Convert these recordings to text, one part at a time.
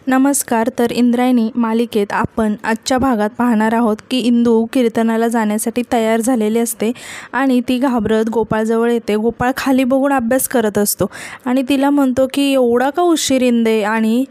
नमस्कार. तर इंद्रायणी मालिकेत आपण आजच्या भागात पाहणार आहोत की इंदू कीर्तनाला जाण्यासाठी तयार झालेली असते आणि ती घाबरत गोपाळजवळ येते. गोपाळ खाली बघून अभ्यास करत असतो आणि तिला म्हणतो की एवढा का उशीर इंदे, आणि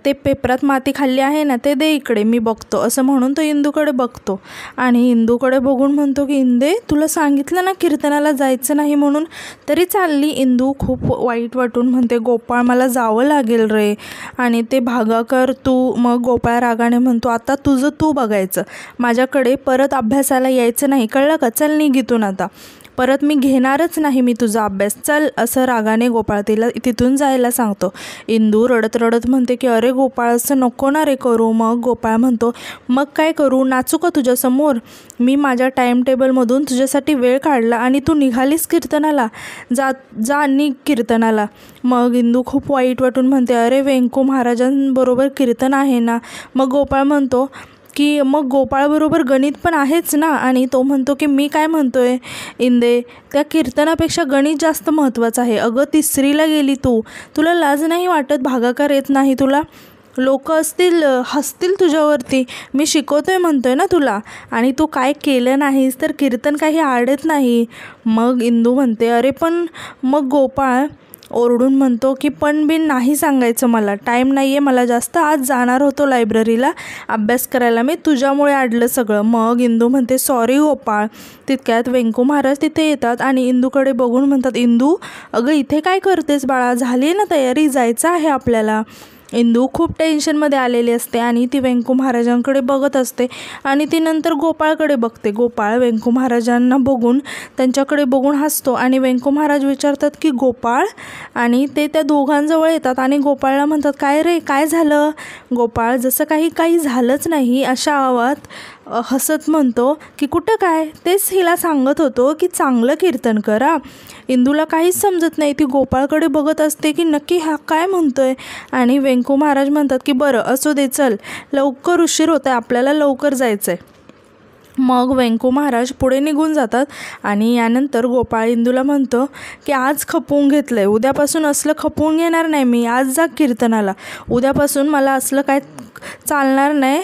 ते पेपरात माती खाल्ली आहे ना, ते दे इकडे, मी बघतो, असं म्हणून तो इंदूकडे बघतो आणि इंदूकडे बघून म्हणतो की इंदे, तुला सांगितलं ना कीर्तनाला जायचं नाही म्हणून, तरी चालली. इंदू खूप वाईट वाटून म्हणते, गोपाळ मला जावं लागेल रे, आणि ते भागाकर तू. मग गोपाळ रागाने म्हणतो, आता तुझं तू बघायचं, माझ्याकडे परत अभ्यासाला यायचं नाही, कळलं का? चल निघ इथून, आता परत मी घेणारच नाही मी तुझा अभ्यास, चल, असं रागाने गोपाळ तिला तिथून जायला सांगतो. इंदू रडत रडत म्हणते की अरे गोपाळ, असं नको ना रे करू. मग गोपाळ म्हणतो, मग काय करू, नाचू का तुझ्यासमोर? मी माझ्या टाईम टेबलमधून तुझ्यासाठी वेळ काढला आणि तू निघालीस कीर्तनाला, जा निघ कीर्तनाला. मग इंदू खूप वाईट वाटून म्हणते, अरे वेंकू महाराजांबरोबर कीर्तन आहे ना. मग गोपाळ म्हणतो की मग गोपाळबरोबर गणित पण आहेच ना. आणि तो म्हणतो की मी काय म्हणतोय इंदे, त्या कीर्तनापेक्षा गणित जास्त महत्त्वाचं आहे. अगं 3रीला गेली तू, तुला लाज नाही वाटत? भागाकार येत नाही तुला? लोक हसतील तुझ्यावरती. मी शिकवतोय म्हणतोय ना तुला, आणि तू काय केलं नाहीस तर कीर्तन काही आडत नाही. मग इंदू म्हणते, अरे पण. मग गोपाळ ओरडून म्हणतो की पण बिन नाही सांगायचं, मला टाईम नाही आहे, मला जास्त, आज जाणार होतो लायब्ररीला अभ्यास करायला, मी तुझ्यामुळे अडलं सगळं. मग इंदू म्हणते, सॉरी गोपाळ. तितक्यात वेंकू महाराज तिथे येतात आणि इंदूकडे बघून म्हणतात, इंदू अगं इथे काय करतेस बाळा, झाली ना तयारी, जायचं आहे आपल्याला. इंदू खूप टेन्शनमध्ये आलेली असते आणि ती वेंकू महाराजांकडे बघत असते आणि ती नंतर गोपाळकडे बघते. गोपाळ वेंकू महाराजांना बघून त्यांच्याकडे बघून हसतो आणि वेंकू महाराज विचारतात की गोपाळ, आणि ते त्या दोघांजवळ येतात आणि गोपाळला म्हणतात, काय रे, काय झालं? गोपाळ जसं काही झालंच नाही अशा आवाजात हसत म्हणतो की कुठं काय, तेच हिला सांगत होतो की चांगलं कीर्तन करा. इंदूला काहीच समजत नाही, ती गोपाळकडे बघत असते की नक्की हा काय म्हणतोय. आणि वेंकू महाराज म्हणतात की बरं असू दे, चल लवकर, उशीर होत आहे, आपल्याला लवकर जायचं आहे. मग वेंकू महाराज पुढे निघून जातात आणि यानंतर गोपाळ इंदूला म्हणतो की आज खपवून घेतलं आहे, उद्यापासून असलं खपवून घेणार नाही मी, आज जा कीर्तनाला, उद्यापासून मला असलं काय चालणार नाही,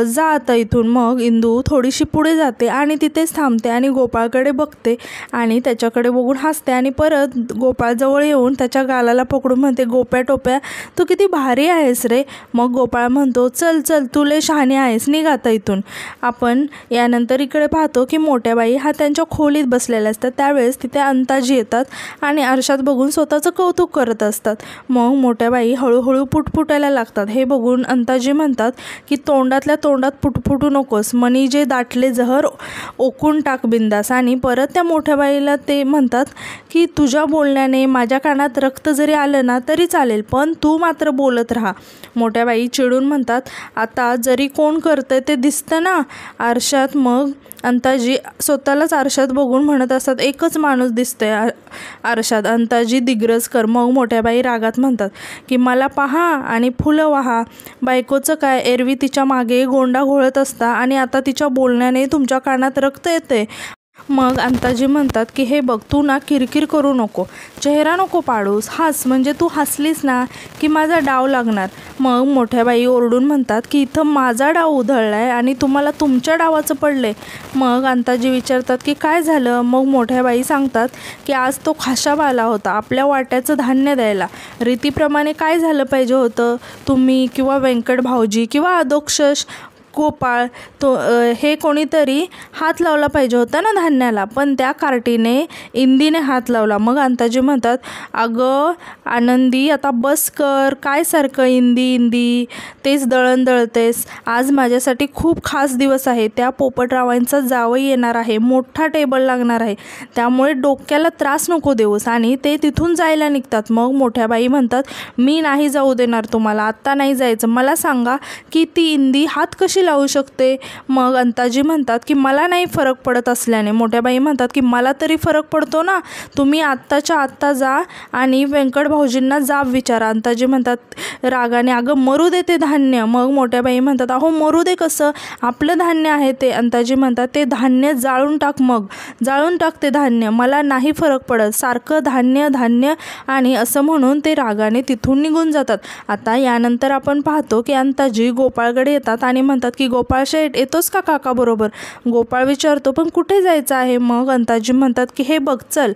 जा आता इथून. मग इंदू थोडीशी पुढे जाते आणि तिथेच थांबते आणि गोपाळकडे बघते आणि त्याच्याकडे बघून हसते आणि परत गोपाळजवळ येऊन त्याच्या गालाला पकडून म्हणते, गोप्या टोप्या, तू किती भारी आहेस रे. मग गोपाळ म्हणतो, चल चल, तू लय शहाणी आहेस, निघ आता इथून. आपण यानंतर इकडे पाहतो की मोठ्या बाई हा त्यांच्या खोलीत बसलेल्या असतात. त्यावेळेस तिथे अंताजी येतात आणि आरशात बघून स्वतःचं कौतुक करत असतात. मग मोठ्या बाई हळूहळू पुटपुटायला लागतात. हे बघून अंताजी म्हणतात की तोंडातल्या तोंडात पुटपुटू नकोस, मनी जे दाटले जहर ओकून टाक बिंदास. आणि परत त्या मोठ्या बाईला ते म्हणतात की तुझ्या बोलण्याने माझ्या कानात रक्त जरी आलं ना तरी चालेल, पण तू मात्र बोलत राहा. मोठ्या बाई चिडून म्हणतात, आता जरी कोण करतंय ते दिसतं ना आरशात. मग अंताजी स्वतःलाच आरशात बघून म्हणत असतात, एकच माणूस दिसतंय आरशात, अंताजी दिग्रजकर. मग मोठ्या बाई रागात म्हणतात की मला पहा आणि फुलं वाहा, बायकोचं काय, एरवी तिच्या मागे गोंडा घोळत असता आणि आता तिच्या बोलण्याने तुमच्या कानात रक्त येते. मग अंताजी म्हणतात की हे बघ, तू ना किरकिर करू नको, चेहरा नको पाडूस, हस, म्हणजे तू हसलीस ना की माझा डाव लागणार. मग मोठ्या बाई ओरडून म्हणतात की इथं माझा डाव उधळला आहे आणि तुम्हाला तुमच्या डावाचं पडलं आहे. मग अंताजी विचारतात की काय झालं. मग मोठ्या बाई सांगतात की आज तो खाशाब आला होता आपल्या वाट्याचं धान्य द्यायला, रीतीप्रमाणे काय झालं पाहिजे होतं, तुम्ही किंवा व्यंकट भाऊजी किंवा अधोक्षज गोपाळ हे कोणीतरी हात लावला पाहिजे होता ना धान्याला, पण त्या कार्टीने इंदीने हात लावला. मग अंताजी म्हणतात, अगं आनंदी, आता बस कर, काय सारखं इंदी इंदी तेच दळण दळतेस, आज माझ्यासाठी खूप खास दिवस आहे, त्या पोपटरावांचा जावई येणार आहे, मोठा टेबल लागणार आहे, त्यामुळे डोक्याला त्रास नको देऊस. आणि ते तिथून जायला निघतात. मग मोठ्या बाई म्हणतात, मी नाही जाऊ देणार तुम्हाला, आत्ता नाही जायचं, मला सांगा की ती इंदी हात कशी कशी लावू शकते? मग अंताजी म्हणतात की मला नाही फरक पडत असल्याने. मोठ्या बाई म्हणतात की मला तरी फरक पडतो ना, तुम्ही आत्ताच्या आत्ता जा आणि व्यंकट भाऊजींना जाब विचारा. अंताजी म्हणतात रागाने, अगं मरू दे ते धान्य. मग मोठ्या बाई म्हणतात अहो मरू दे कसं, आपलं धान्य आहे ते. अंताजी म्हणतात ते धान्य जाळून टाक, मग जाळून टाक ते धान्य, मला नाही फरक पडत, सारखं धान्य धान्य. आणि असं म्हणून ते रागाने तिथून निघून जातात. आता यानंतर आपण पाहतो की अंताजी गोपाळकडे येतात आणि म्हणतात की गोपाळ शेठ येतोस का काका बरोबर? गोपाळ विचारतो पण कुठे जायचं आहे? मग अंताजी म्हणतात की हे बघ चल,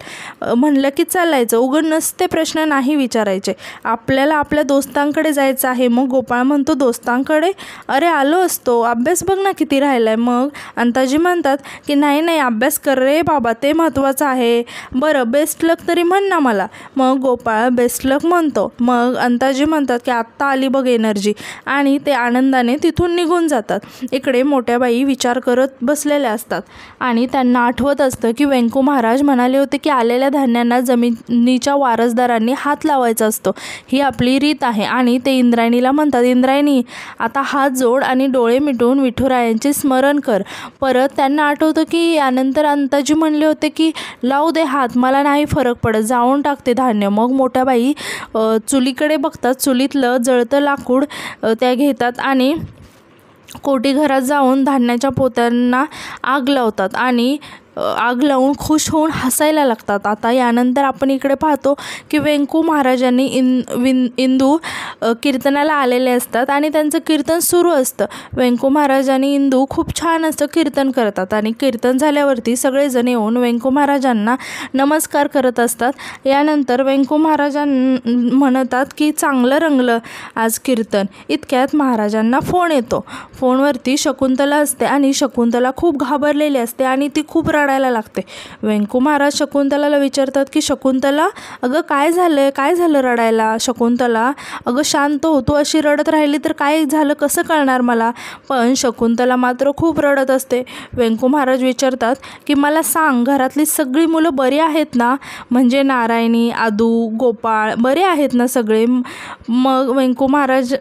म्हणलं की चालायचं, उघड नसते प्रश्न नाही विचारायचे, आपल्याला आपल्या दोस्तांकडे जायचं आहे. मग गोपाळ म्हणतो दोस्तांकडे? अरे आलो असतो, अभ्यास बघ ना किती राहिलाय. मग अंताजी म्हणतात की नाही नाही अभ्यास कर रे बाबा, ते महत्त्वाचं आहे. बरं बेस्ट लक तरी म्हण ना मला. मग गोपाळ बेस्ट लक म्हणतो. मग अंताजी म्हणतात की आत्ता आली बघ एनर्जी, आणि ते आनंदाने तिथून निघून जातात. इकडे मोठ्या बाई विचार करत बसलेल्या असतात आणि त्यांना आठवत असतं की व्यंकू महाराज म्हणाले होते की आलेल्या धान्यांना जमिनीच्या वारसदारांनी हात लावायचा असतो, ही आपली रीत आहे. आणि ते इंद्रायणीला म्हणतात इंद्रायणी आता हात जोड आणि डोळे मिटून विठुरायांचे स्मरण कर. परत त्यांना आठवतं की यानंतर अंताजी म्हणले होते की लावू दे हात, मला नाही फरक पडत, जाळून टाकते धान्य. मग मोठ्या बाई चुलीकडे बघतात, चुलीतलं जळतं लाकूड त्या घेतात आणि कोठी घरात जाऊन धान्याच्या पोत्यांना आग लावतात आणि आग लावून खुश होऊन हसायला लागतात. आता यानंतर आपण इकडे पाहतो की व्यंकू महाराजांनी इंदू कीर्तनाला आलेले असतात आणि त्यांचं कीर्तन सुरू असतं. व्यंकू महाराज आणि इंदू खूप छान असं कीर्तन करतात आणि कीर्तन झाल्यावरती सगळेजण येऊन व्यंकू महाराजांना नमस्कार करत असतात. यानंतर व्यंकू म्हणतात की चांगलं रंगलं आज कीर्तन. इतक्यात महाराजांना फोन येतो. फोनवरती शकुंतला असते आणि शकुंतला खूप घाबरलेली असते आणि ती खूप रडायला लागते. व्यंकू महाराज शकुंतलाला विचारतात की शकुंतला अगं काय झालं रडायला? शकुंतला अगं शांत हो, तू अशी रडत राहिली तर काय झालं कसं कळणार मला? पण शकुंतला मात्र खूप रडत असते. व्यंकू महाराज विचारतात की मला सांग घरातली सगळी मुलं बरी आहेत ना, म्हणजे नारायणी, आदू, गोपाळ बरे आहेत ना सगळे? मग व्यंकू महाराज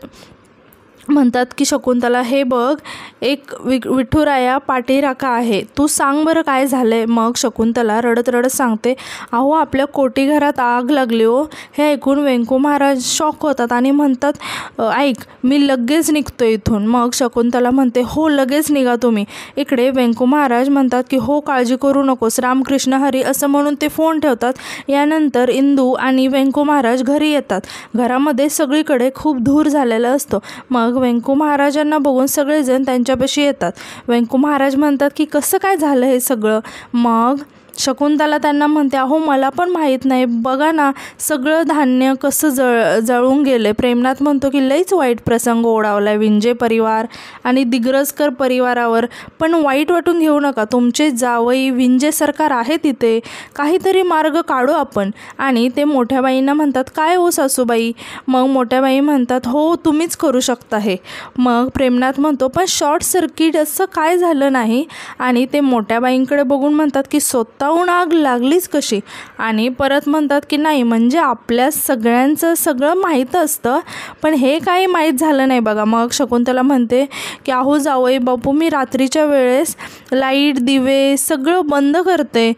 म्हणतात की शकुंतला हे बघ एक विठुराया पाठीराखा आहे, तू सांग बरं काय झालंय? मग शकुंतला रडत रडत सांगते अहो आपल्या कोठी घरात आग लागली हो. हे ऐकून व्यंकू महाराज शॉक होतात आणि म्हणतात ऐक मी लगेच निघतो इथून. मग शकुंतला म्हणते हो लगेच निघा तुम्ही. इकडे व्यंकू महाराज म्हणतात की हो काळजी करू नकोस, रामकृष्ण हरी असं म्हणून ते फोन ठेवतात. यानंतर इंदू आणि व्यंकू महाराज घरी येतात. घरामध्ये सगळीकडे खूप धूर झालेला असतो. मग व्यंकू महाराजांना बघून सगळेजण त्यांच्यापाशी येतात. व्यंकू महाराज म्हणतात की कसं काय झालं हे सगळं? मग शकुंतला त्यांना म्हणते अहो मला पण माहीत नाही, बघा ना सगळं धान्य कसं जळून गेले. प्रेमनाथ म्हणतो की लईच वाईट प्रसंग ओढावला विंजे परिवार आणि दिग्रजकर परिवारावर, पण वाईट वाटून घेऊ नका, तुमचे जावई विंजे सरकार आहे तिथे, काहीतरी मार्ग काढू आपण. आणि ते मोठ्या बाईंना म्हणतात काय हो सासूबाई? मग मोठ्या बाई म्हणतात हो तुम्हीच करू शकता हे. मग प्रेमनाथ म्हणतो पण शॉर्ट सर्किट असं काय झालं नाही? आणि ते मोठ्या बाईंकडे बघून म्हणतात की स्वतःहून आग लागलीच कशी? आणि परत म्हणतात की नाही म्हणजे आपल्या सगळ्यांचं सगळं माहीत असतं पण हे काही माहीत झालं नाही बघा. मग शकुंतला म्हणते की अहो जावई बापू मी रात्रीच्या वेळेस लाईट दिवे सगळं बंद करते,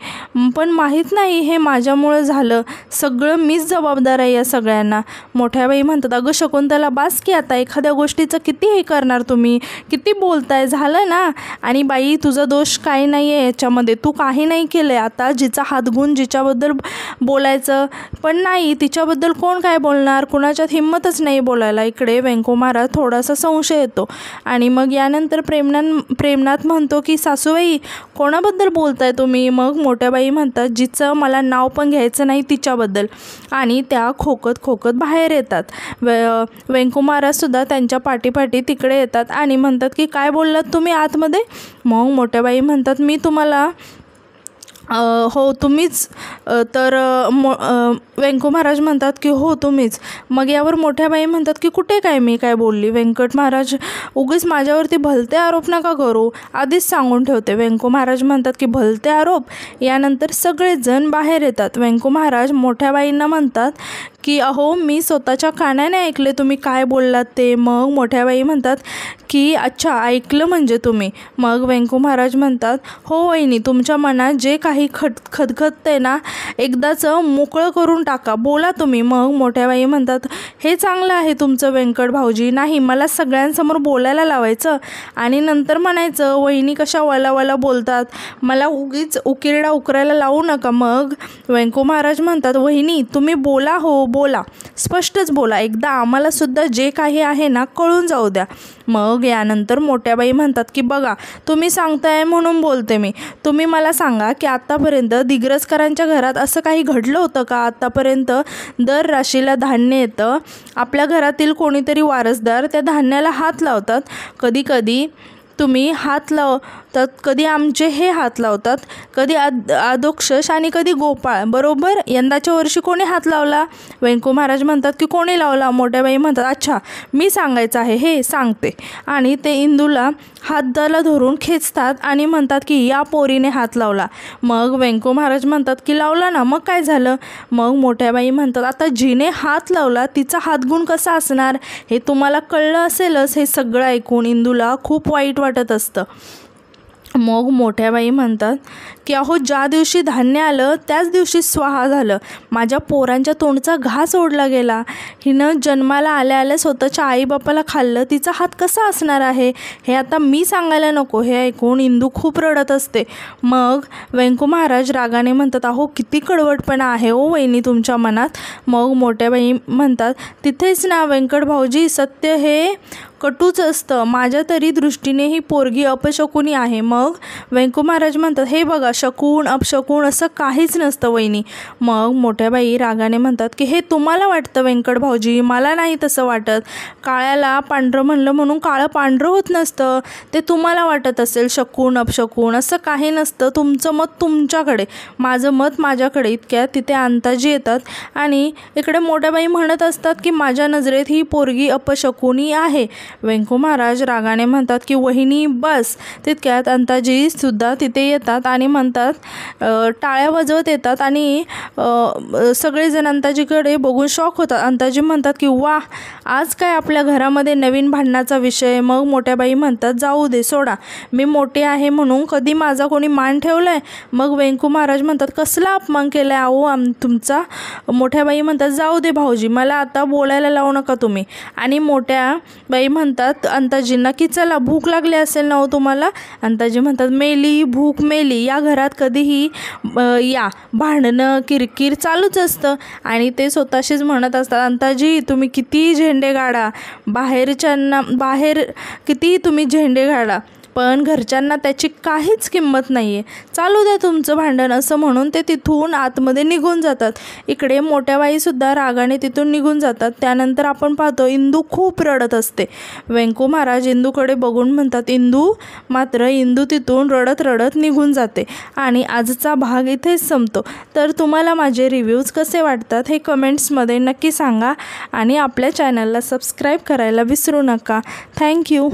पण माहीत नाही हे माझ्यामुळं झालं, सगळं मीच जबाबदार आहे या सगळ्यांना. मोठ्या बाई म्हणतात अगं शकुंतला बास की आता, एखाद्या गोष्टीचं किती हे करणार तुम्ही, किती बोलताय, झालं ना. आणि बाई तुझा दोष काही नाही आहे याच्यामध्ये, तू काही नाही केलं. आता जिचा हातगुण जिच्याबद्दल बोलायचं पण नाही तिच्याबद्दल कोण काय बोलणार, कुणाच्यात हिंमतच नाही बोलायला. इकडे व्यंकू महाराज थोडासा संशय येतो आणि मग यानंतर प्रेमनाथ म्हणतो की सासूबाई कोणाबद्दल बोलताय तुम्ही? मग मोठ्या बाई म्हणतात जिचं मला नाव पण घ्यायचं नाही तिच्याबद्दल. आणि त्या खोकत खोकत बाहेर येतात. व्यंकू महाराजसुद्धा त्यांच्या पाठीपाठी तिकडे येतात आणि म्हणतात की काय बोललात तुम्ही आतमध्ये? मग मोठ्या बाई म्हणतात मी तुम्हाला हो तुम्हीच तर व्यंकू महाराज म्हणतात की हो तुम्हीच. मग यावर मोठ्या बाई म्हणतात की कुठे काय मी काय बोलली? व्यंकट महाराज उगीच माझ्यावरती भलते आरोप नका करू, आधीच सांगून ठेवते. व्यंकू महाराज म्हणतात की भलते आरोप. यानंतर सगळेजण बाहेर येतात. व्यंकू महाराज मोठ्या बाईंना म्हणतात की अहो मी स्वतःच्या कानाने ऐकले तुम्ही काय बोललात ते. मग मोठ्या बाई म्हणतात की अच्छा ऐकलं म्हणजे तुम्ही. मग वेंकू महाराज म्हणतात हो वहिनी, तुमच्या मनात जे काही खदखदते ना एकदाच मोकळं करून टाका, बोला तुम्ही. मग मोठ्या बाई म्हणतात हे चांगलं आहे तुमचं व्यंकट भाऊजी, नाही मला सगळ्यांसमोर बोलायला लावायचं आणि नंतर म्हणायचं वहिनी कशा वला बोलतात, मला उगीच उकिरडा उकरायला लावू नका. मग वेंकू महाराज म्हणतात वहिनी तुम्ही बोला, हो बोला, स्पष्टच बोला, एकदा आम्हाला सुद्धा जे काही आहे ना कळून जाऊ द्या. मग यानंतर मोठ्या बाई म्हणतात की बघा तुम्ही सांगताय म्हणून बोलते मी. तुम्ही मला सांगा की आत्तापर्यंत दिग्रजकरांच्या घरात असं काही घडलं होतं का? आत्तापर्यंत दर राशीला धान्य येतं, आपल्या घरातील कोणीतरी वारसदार त्या धान्याला हात लावतात, कधी कधी तुम्ही हात लावतात, कधी आमचे हे हात लावतात, कधी अधोक्षज आणि कधी गोपाळ, बरोबर? यंदाच्या वर्षी कोणी हात लावला? वेंकू महाराज म्हणतात की कोणी लावला? मोठ्याबाई म्हणतात अच्छा मी सांगायचं आहे, हे सांगते. आणि ते इंदूला हाताला धरून खेचतात आणि म्हणतात की या पोरीने हात लावला. मग वेंकू महाराज म्हणतात की लावला ना, मग काय झालं? मग मोठ्याबाई म्हणतात आता जिने हात लावला तिचा हातगुण कसा असणार हे तुम्हाला कळलं असेलच. हे सगळं ऐकून इंदूला खूप वाईट वाटत असतं. मग मोठ्याबाई म्हणतात की अहो ज्या दिवशी धान्य आलं त्याच दिवशी स्वाहा झालं, माझ्या पोरांच्या तोंडचा घास ओढला गेला, हिनं जन्माला आल्या आल्या स्वतःच्या आईबापाला खाल्लं, तिचा हात कसा असणार आहे हे आता मी सांगायला नको. हे ऐकून इंदू खूप रडत असते. मग वेंकू महाराज रागाने म्हणतात अहो किती कडवटपणा आहे ओ वहिनी तुमच्या मनात. मग मोठ्याबाई म्हणतात तिथेच ना व्यंकट भाऊजी, सत्य हे कटूच असतं, माझ्या तरी दृष्टीने ही पोरगी अपशकुनी आहे. मग वेंकू महाराज म्हणतात हे बघा शकून अपशकुन असं काहीच नसतं वहिनी. मग मोठ्याबाई रागाने म्हणतात की हे तुम्हाला वाटतं व्यंकट भाऊजी, मला नाही तसं वाटत. काळ्याला पांढरं म्हणलं म्हणून काळं पांढरं होत नसतं, ते तुम्हाला वाटत असेल शकून अपशकुन, असं काही नसतं. तुमचं मत तुमच्याकडे, माझं मत माझ्याकडे. इतक्यात तिथे अंताजी येतात आणि इकडे मोठ्याबाई म्हणत असतात की माझ्या नजरेत ही पोरगी अपशकुनी आहे. वेंकू महाराज रागाने म्हणतात की वहिनी बस. तितक्यात अंताजी सुद्धा तिथे येतात आणि म्हणतात टाळ्या वाजवत येतात आणि सगळेजण अंताजीकडे बघून शॉक होतात. अंताजी म्हणतात की वा, आज काय आपल्या घरामध्ये नवीन भांडणाचा विषय. मग मोठ्याबाई म्हणतात जाऊ दे सोडा, मी मोठे आहे म्हणून कधी माझा कोणी मान ठेवला आहे? मग वेंकू महाराज म्हणतात कसला अपमान केला आहे अहो तुमचा? मोठ्याबाई म्हणतात जाऊ दे भाऊजी, मला आता बोलायला लावू नका तुम्ही. आणि मोठ्या बाई म्हणतात अंताजींना की चला भूक लागली असेल ना हो तुम्हाला? अंताजी म्हणतात मेली भूक मेली, या घरात कधीही या भांडणं किरकिर चालूच असतं. आणि ते स्वतःशीच म्हणत असतात अंताजी तुम्ही किती झेंडे गाडा, बाहेर कितीही तुम्ही झेंडे गाडा, पण घरच्यांना त्याची काहीच किंमत नाही आहे, चालू द्या तुमचं भांडण, असं म्हणून ते तिथून आतमध्ये निघून जातात. इकडे मोठ्याबाईसुद्धा रागाने तिथून निघून जातात. त्यानंतर आपण पाहतो इंदू खूप रडत असते. वेंकू महाराज इंदूकडे बघून म्हणतात इंदू, मात्र इंदू तिथून रडत रडत निघून जाते. आणि आजचा भाग इथेच संपतो. तर तुम्हाला माझे रिव्ह्यूज कसे वाटतात हे कमेंट्समध्ये नक्की सांगा आणि आपल्या चॅनलला सबस्क्राईब करायला विसरू नका. थँक्यू.